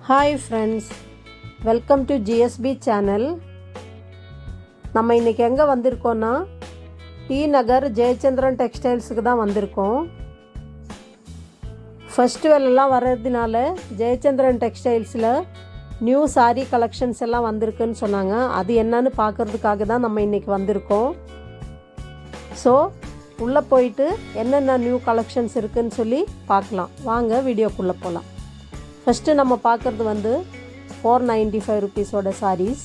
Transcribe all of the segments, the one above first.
Hi friends, welcome to GSP channel. நம்ம இன்றைக்கி எங்கே வந்திருக்கோன்னா டி நகர் ஜெயச்சந்திரன் டெக்ஸ்டைல்ஸுக்கு தான் வந்திருக்கோம். ஃபெஸ்டிவல் எல்லாம் வர்றதுனால ஜெயச்சந்திரன் டெக்ஸ்டைல்ஸில் நியூ சாரீ கலெக்ஷன்ஸ் எல்லாம் வந்திருக்குன்னு சொன்னாங்க. அது என்னன்னு பார்க்குறதுக்காக தான் நம்ம இன்றைக்கி வந்திருக்கோம். ஸோ உள்ளே போயிட்டு என்னென்ன நியூ கலெக்ஷன்ஸ் இருக்குதுன்னு சொல்லி பார்க்கலாம். வாங்க வீடியோக்குள்ளே போகலாம். ஃபஸ்ட்டு நம்ம பார்க்குறது வந்து 495 ருபீஸோட சாரீஸ்.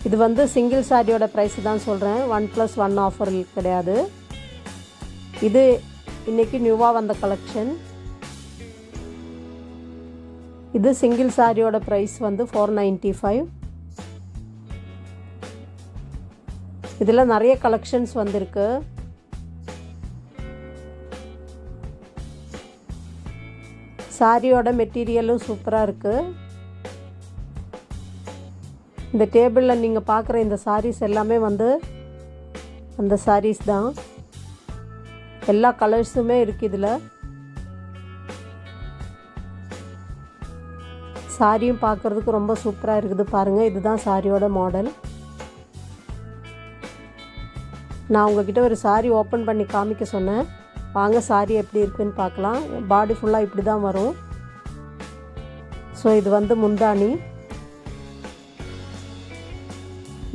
இது வந்து சிங்கிள் சாரியோட ப்ரைஸ் தான் சொல்கிறேன், 1+1 ஆஃபர் கிடையாது. இது இன்றைக்கி நியூவாக வந்த கலெக்ஷன். இது சிங்கிள் சாரியோட ப்ரைஸ் வந்து 495. இதில் நிறைய கலெக்ஷன்ஸ் வந்திருக்கு. சாரியோட மெட்டீரியலும் சூப்பராக இருக்குது. இந்த டேபிளில் நீங்கள் பார்க்குற இந்த சாரீஸ் எல்லாமே வந்து அந்த சாரீஸ் தான். எல்லா கலர்ஸுமே இருக்குது இதில். சாரியும் பார்க்குறதுக்கு ரொம்ப சூப்பராக இருக்குது. பாருங்கள், இதுதான் சாரியோட மாடல். நான் உங்ககிட்ட ஒரு சாரி ஓப்பன் பண்ணி காமிக்க சொன்னேன். வாங்க சாரி எப்படி இருக்குன்னு பார்க்கலாம். பாடி ஃபுல்லாக இப்படி தான் வரும். ஸோ இது வந்து முந்தானி.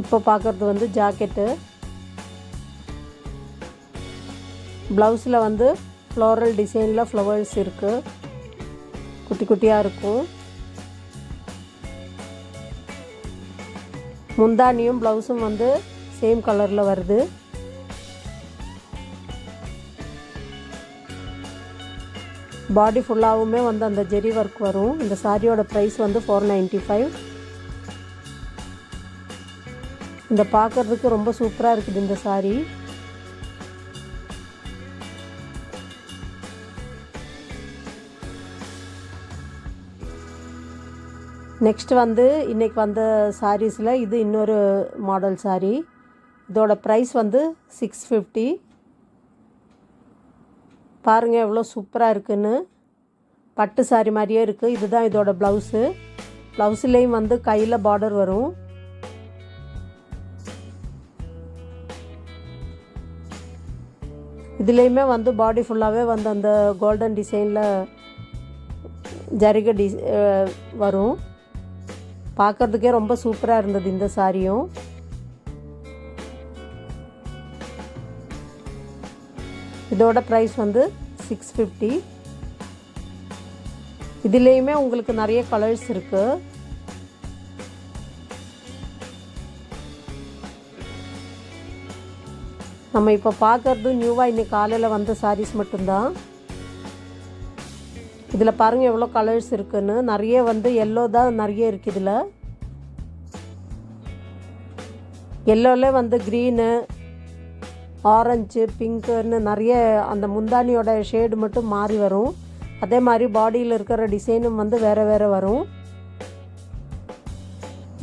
இப்போ பார்க்குறது வந்து ஜாக்கெட்டு. ப்ளவுஸில் வந்து ஃப்ளோரல் டிசைனில் ஃப்ளவர்ஸ் இருக்குது, குட்டி குட்டியாக இருக்கும். முந்தானியும் ப்ளவுஸும் வந்து சேம் கலரில் வருது. பாடி ஃபுல்லாகவுமே வந்து அந்த ஜெரி ஒர்க் வரும். இந்த சாரியோட ப்ரைஸ் வந்து 495. இந்த பார்க்குறதுக்கு ரொம்ப சூப்பராக இருக்குது இந்த சாரி. நெக்ஸ்ட் வந்து இன்றைக்கி வந்த சாரீஸில் இது இன்னொரு மாடல் சாரி. இதோட ப்ரைஸ் வந்து 650. பாருங்கள் எவ்வளோ சூப்பராக இருக்குன்னு. பட்டு சாரி மாதிரியே இருக்குது. இதுதான் இதோட ப்ளவுஸு. ப்ளவுஸ்லேயும் வந்து கையில் பார்டர் வரும். இதுலேயுமே வந்து பாடி ஃபுல்லாகவே வந்து அந்த கோல்டன் டிசைனில் ஜரிகை வரும். பார்க்குறதுக்கே ரொம்ப சூப்பராக இருந்தது இந்த சாரியும். இதோட ப்ரைஸ் வந்து 650. இதுலேயுமே உங்களுக்கு நிறைய கலர்ஸ் இருக்குது. நம்ம இப்போ பார்க்குறது நியூவாக இன்னைக்கு காலையில் வந்த சாரீஸ் மட்டும்தான். இதில் பாருங்கள் எவ்வளோ கலர்ஸ் இருக்குன்னு. நிறைய வந்து எல்லோ தான் நிறைய இருக்குது இதில். எல்லோவில் வந்து க்ரீனு, ஆரஞ்சு, பிங்க்குன்னு நிறைய அந்த முந்தானியோட ஷேடு மட்டும் மாறி வரும். அதே மாதிரி பாடியில் இருக்கிற டிசைனும் வந்து வேறு வேறு வரும்.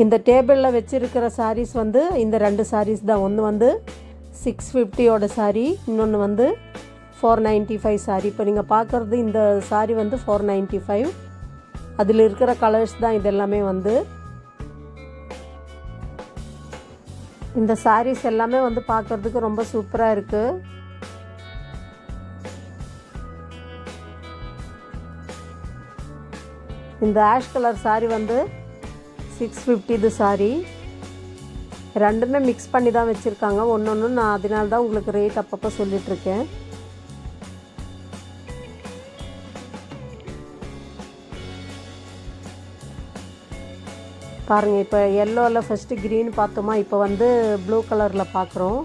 இந்த டேபிளில் வச்சுருக்கிற சாரீஸ் வந்து இந்த 2 சாரீஸ் தான். ஒன்று வந்து 650யோட சாரீ, இன்னொன்று வந்து 495 சாரீ. இப்போ நீங்கள் பார்க்குறது இந்த சாரீ வந்து 495. அதில் இருக்கிற கலர்ஸ் தான் இதெல்லாமே வந்து. இந்த சாரீஸ் எல்லாமே வந்து பார்க்குறதுக்கு ரொம்ப சூப்பராக இருக்குது. இந்த ஆஷ் கலர் சாரீ வந்து 650 இது சாரீ. ரெண்டுமே மிக்ஸ் பண்ணி தான் வச்சுருக்காங்க. ஒன்று நான் அதனால தான் உங்களுக்கு ரேட் அப்பப்போ சொல்லிகிட்ருக்கேன். பாருங்கள், இப்போ எல்லோவில் ஃபஸ்ட்டு க்ரீன் பார்த்தோமா, இப்போ வந்து ப்ளூ கலரில் பார்க்குறோம்.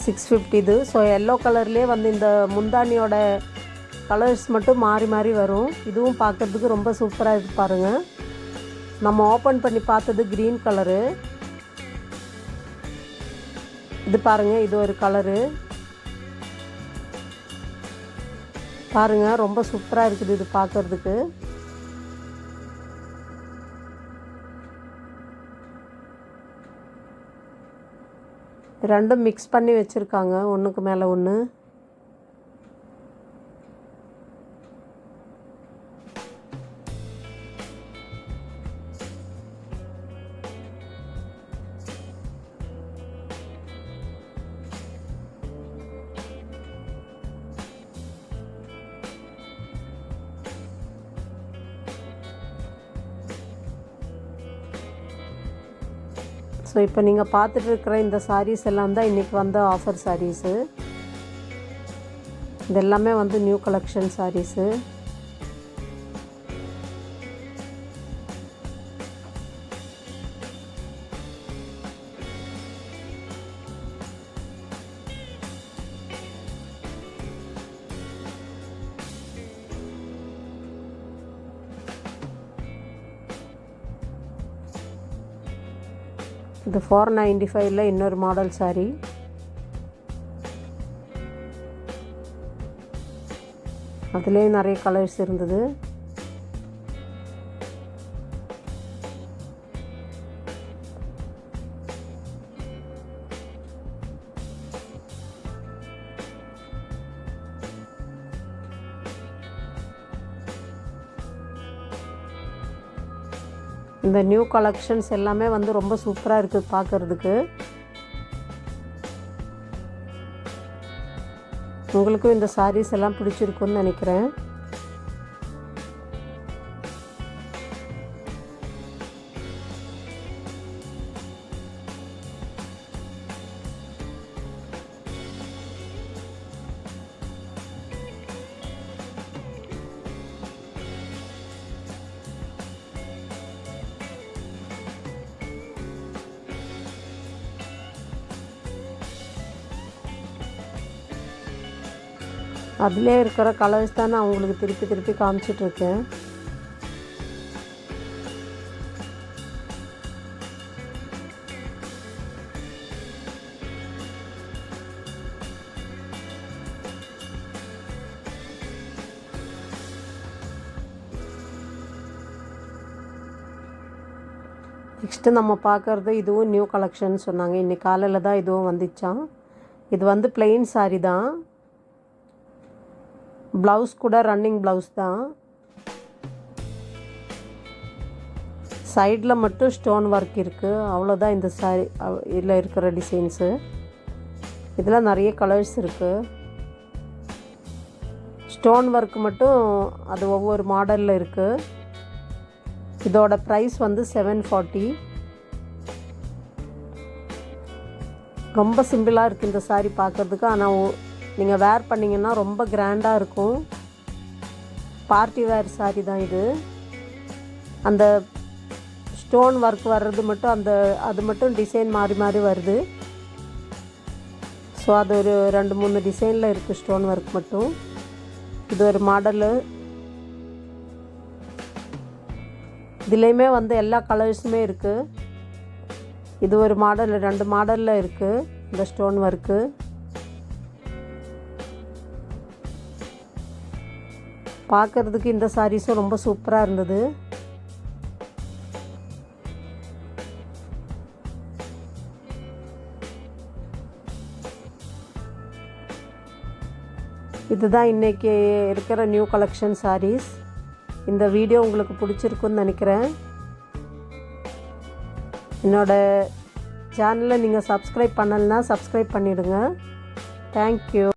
650 இது. ஸோ எல்லோ கலர்லேயே வந்து இந்த முந்தானியோட கலர்ஸ் மட்டும் மாறி மாறி வரும். இதுவும் பார்க்குறதுக்கு ரொம்ப சூப்பராக இருக்குது. பாருங்கள், நம்ம ஓப்பன் பண்ணி பார்த்தது க்ரீன் கலரு. இது பாருங்கள், இது ஒரு கலரு. பாருங்கள், ரொம்ப சூப்பராக இருக்குது இது பார்க்குறதுக்கு. ரெண்டும் மிக்ஸ் பண்ணி வச்சுருக்காங்க ஒன்றுக்கு மேலே ஒன்று. ஸோ இப்போ நீங்கள் பார்த்துட்டு இருக்கிற இந்த சாரீஸ் எல்லாம் தான் இன்றைக்கி வந்த ஆஃபர் சாரீஸு. இது எல்லாமே வந்து நியூ கலெக்ஷன் சாரீஸு. இது 495ல் இன்னொரு மாடல் சாரீ. அதுலேயே நிறைய கலர்ஸ் இருந்தது. இந்த நியூ கலெக்ஷன்ஸ் எல்லாமே வந்து ரொம்ப சூப்பராக இருக்குது பார்க்குறதுக்கு. உங்களுக்கும் இந்த சாரீஸ் எல்லாம் பிடிச்சிருக்குன்னு நினைக்கிறேன். அதிலே இருக்கிற கலர்ஸ் தான் நான் உங்களுக்கு திருப்பி திருப்பி காமிச்சிட்ருக்கேன். நெக்ஸ்ட்டு நம்ம பார்க்குறது இதுவும் நியூ கலெக்ஷன் சொன்னாங்க. இன்றைக்கி காலையில் தான் இதுவும் வந்துச்சான். இது வந்து பிளெயின் சாரீ தான். ப்ளவுஸ் கூட ரன்னிங் ப்ளவுஸ் தான். சைடில் மட்டும் ஸ்டோன் ஒர்க் இருக்குது, அவ்வளோதான் இந்த சாரீ இதில் இருக்கிற டிசைன்ஸு. இதில் நிறைய கலர்ஸ் இருக்குது. ஸ்டோன் ஒர்க் மட்டும் அது ஒவ்வொரு மாடலில் இருக்குது. இதோட ப்ரைஸ் வந்து 740. ரொம்ப சிம்பிளாக இருக்குது இந்த சாரீ பார்க்குறதுக்கு. ஆனால் நீங்கள் வேர் பண்ணிங்கன்னா ரொம்ப கிராண்டாக இருக்கும். பார்ட்டி வேர் சாரீ தான் இது. அந்த ஸ்டோன் ஒர்க் வர்றது மட்டும் அது மட்டும் டிசைன் மாறி மாறி வருது. ஸோ அது ஒரு 2-3 டிசைனில் இருக்குது ஸ்டோன் ஒர்க் மட்டும். இது ஒரு மாடலு. இதுலேயுமே வந்து எல்லா கலர்ஸுமே இருக்குது. இது ஒரு மாடல், 2 மாடலில் இருக்குது இந்த ஸ்டோன் ஒர்க்கு. பார்க்குறதுக்கு இந்த சாரீஸும் ரொம்ப சூப்பராக இருந்தது. இதுதான் இன்றைக்கி இருக்கிற நியூ கலெக்ஷன் சாரீஸ். இந்த வீடியோ உங்களுக்கு பிடிச்சிருக்குன்னு நினைக்கிறேன். என்னோடய சேனலை நீங்கள் சப்ஸ்கிரைப் பண்ணலைன்னா சப்ஸ்கிரைப் பண்ணிவிடுங்க. தேங்க்யூ.